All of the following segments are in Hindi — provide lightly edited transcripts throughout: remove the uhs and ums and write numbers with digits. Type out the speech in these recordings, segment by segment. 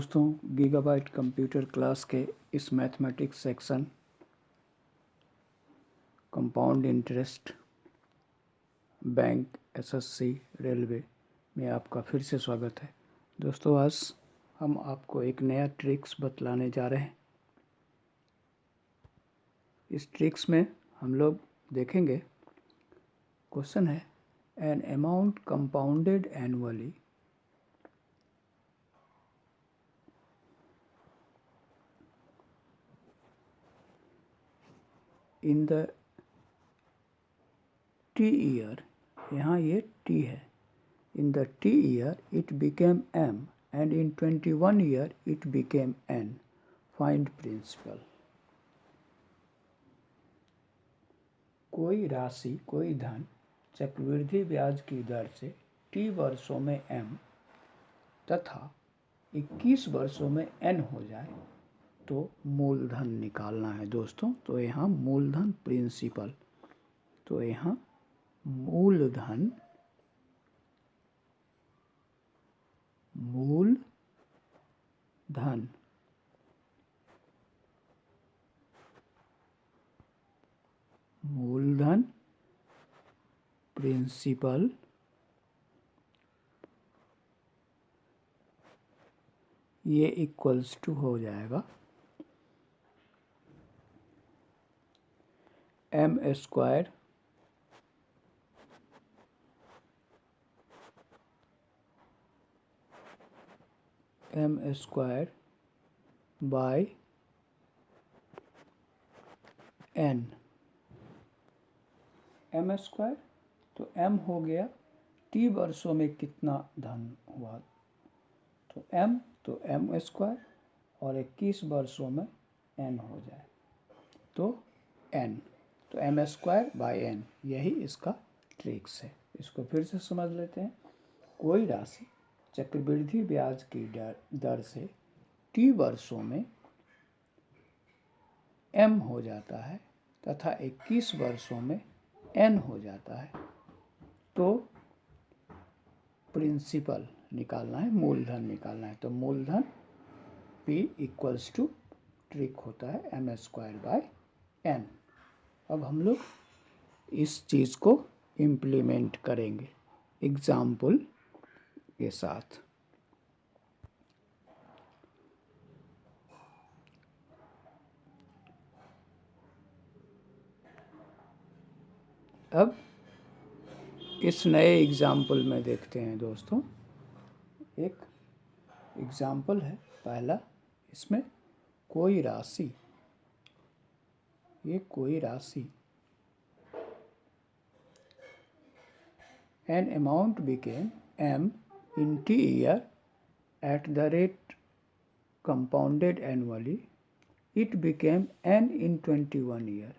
दोस्तों, गीगाबाइट कंप्यूटर क्लास के इस mathematics section compound interest bank SSC railway में आपका फिर से स्वागत है। दोस्तों, आज हम आपको एक नया ट्रिक्स बतलाने जा रहे हैं। इस ट्रिक्स में हम लोग देखेंगे, क्वेश्चन है an amount compounded annually in the T year, यहाँ ये टी है, in the T year it became M and in 21 year it became N, find principal. कोई राशि, कोई धन चक्रवृद्धि ब्याज की दर से टी वर्षों में एम तथा 21 वर्षों में एन हो जाए तो मूलधन निकालना है दोस्तों। तो यहाँ मूलधन प्रिंसिपल, तो यहाँ मूलधन मूलधन प्रिंसिपल ये इक्वल्स टू हो जाएगा M square by N. M square तो एम हो गया टी वर्षों में कितना धन हुआ, तो एम स्क्वायर और 21 वर्षों में एन हो जाए तो एन, तो एम स्क्वायर बाय एन, यही इसका ट्रिक्स है। इसको फिर से समझ लेते हैं। कोई राशि चक्रवृद्धि ब्याज की दर से टी वर्षों में एम हो जाता है तथा 21 वर्षों में एन हो जाता है तो प्रिंसिपल निकालना है, मूलधन निकालना है। तो मूलधन P इक्वल्स टू ट्रिक होता है एम स्क्वायर बाय एन। अब हम लोग इस चीज़ को इम्प्लीमेंट करेंगे एग्जाम्पल के साथ। अब इस नए एग्जाम्पल में देखते हैं दोस्तों, एक एग्जाम्पल है पहला। इसमें कोई राशि, ये कोई राशि an amount became m in t year at the rate compounded annually it became n in 21 year,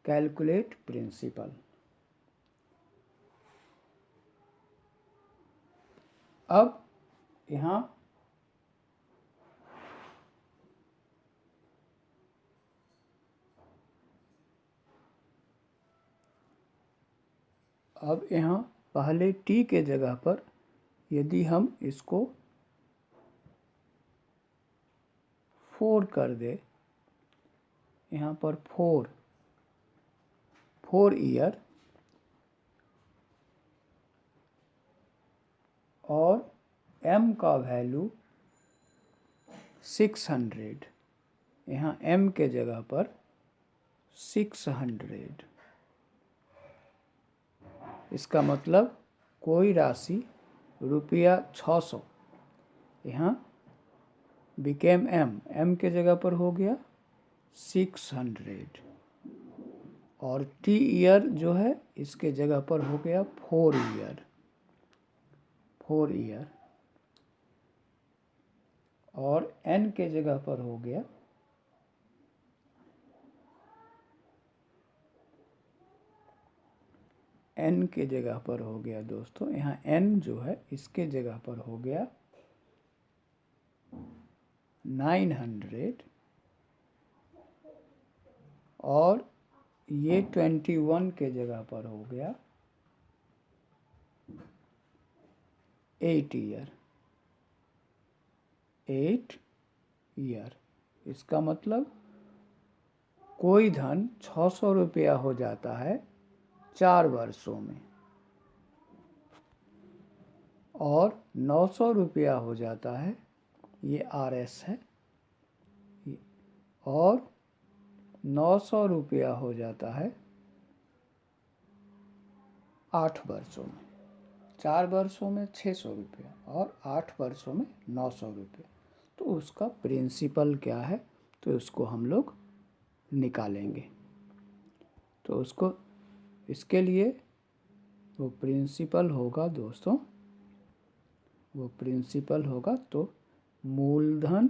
calculate principal। अब यहाँ पहले t के जगह पर यदि हम इसको 4 कर दे, यहाँ पर 4 ईयर और m का वैल्यू 600, यहाँ m के जगह पर 600, इसका मतलब कोई राशि रुपया 600, यहाँ बिकेम m के जगह पर हो गया 600 और टी ईयर जो है इसके जगह पर हो गया 4 ईयर और n के जगह पर हो गया n के जगह पर हो गया दोस्तों, यहाँ n जो है इसके जगह पर हो गया 900 और ये 21 के जगह पर हो गया 8 ईयर। 8 ईयर। इसका मतलब कोई धन 600 रुपया हो जाता है 4 वर्षों में, और 900 रुपया हो जाता है, ये RS है, और 900 रुपया हो जाता है 8 वर्षों में। 4 वर्षों में 600 रुपया और 8 वर्षों में 900 रुपया। तो उसका प्रिंसिपल क्या है, तो उसको हम लोग निकालेंगे। तो उसको, इसके लिए वो प्रिंसिपल होगा दोस्तों, वो प्रिंसिपल होगा तो मूलधन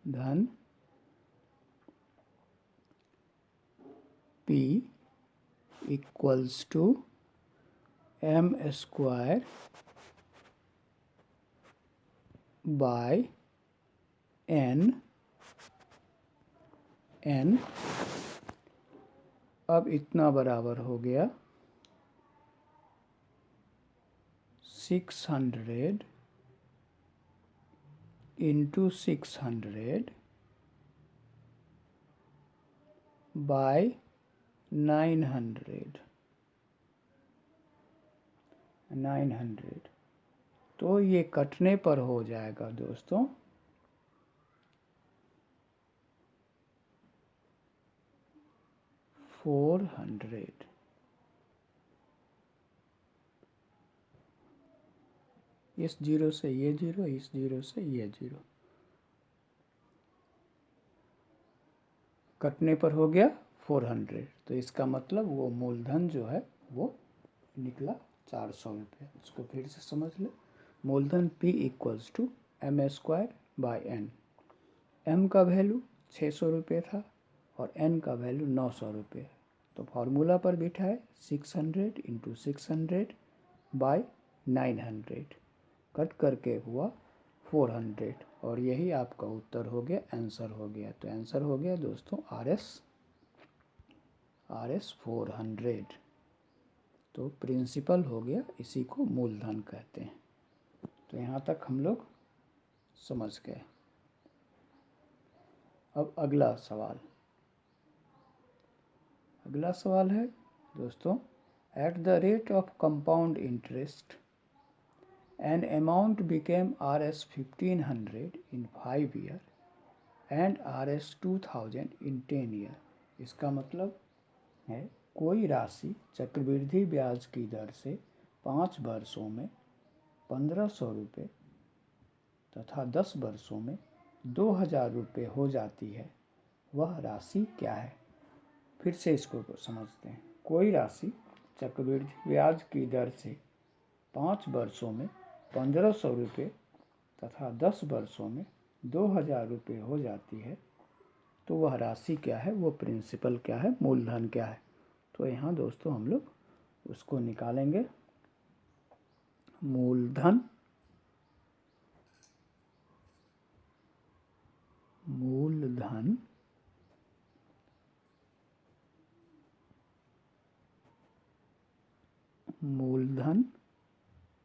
धन P equals to M square by N। अब इतना बराबर हो गया 600 इंटू 600 बाय 900। तो ये कटने पर हो जाएगा दोस्तों 400। इस जीरो से ये जीरो, इस जीरो से ये जीरो, कटने पर हो गया 400। तो इसका मतलब वो मूलधन जो है वो निकला 400 रुपये। इसको फिर से समझ ले। मूलधन P equals to M square by N। M का वैल्यू 600 रुपये था और N का वैल्यू 900 रुपये। तो फार्मूला पर बिठा है 600 इंटू 600 बाय 900, कट करके हुआ 400, और यही आपका उत्तर हो गया, आंसर हो गया। तो आंसर हो गया दोस्तों RS 400। तो प्रिंसिपल हो गया, इसी को मूलधन कहते हैं। तो यहाँ तक हम लोग समझ गए। अब अगला सवाल है दोस्तों, at the rate of compound interest an amount became Rs 1500 in 5 years and Rs 2000 in 10 years। इसका मतलब है कोई राशि चक्रवृद्धि ब्याज की दर से 5 वर्षों में 1500 रुपये तथा 10 वर्षों में 2000 रुपये हो जाती है, वह राशि क्या है। फिर से इसको समझते हैं। कोई राशि चक्रवृद्धि ब्याज की दर से 5 वर्षों में 1500 रुपये तथा 10 वर्षों में 2000 रुपये हो जाती है, तो वह राशि क्या है, वो प्रिंसिपल क्या है, मूलधन क्या है। तो यहाँ दोस्तों हम लोग उसको निकालेंगे। मूलधन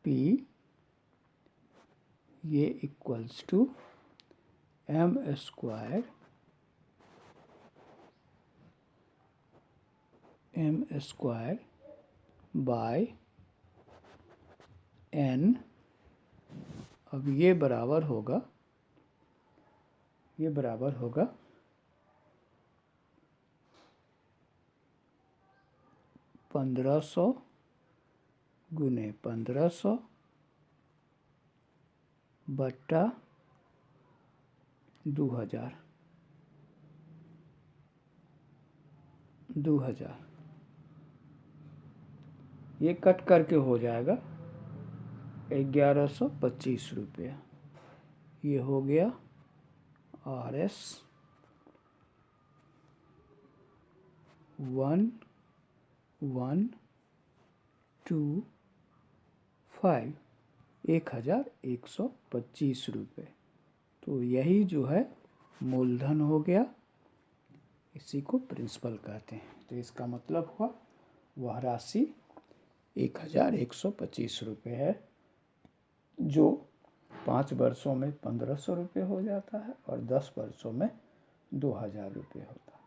P ये equals to M square by N। अब ये बराबर होगा 1500 गुने 1500 बट्टा 2000। ये कट करके हो जाएगा 1125 रुपया। ये हो गया RS 1125 1125 रुपये। तो यही जो है मूलधन हो गया इसी को प्रिंसिपल कहते हैं। तो इसका मतलब हुआ वह राशि 1125 रुपये है, जो 5 वर्षों में 1500 रुपये हो जाता है और 10 वर्षों में 2000 रुपये होता है।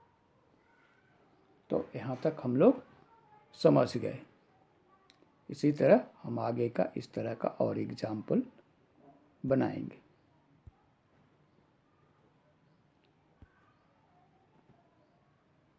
तो यहाँ तक हम लोग समझ गए। इसी तरह हम आगे का इस तरह का और एग्जाम्पल बनाएंगे।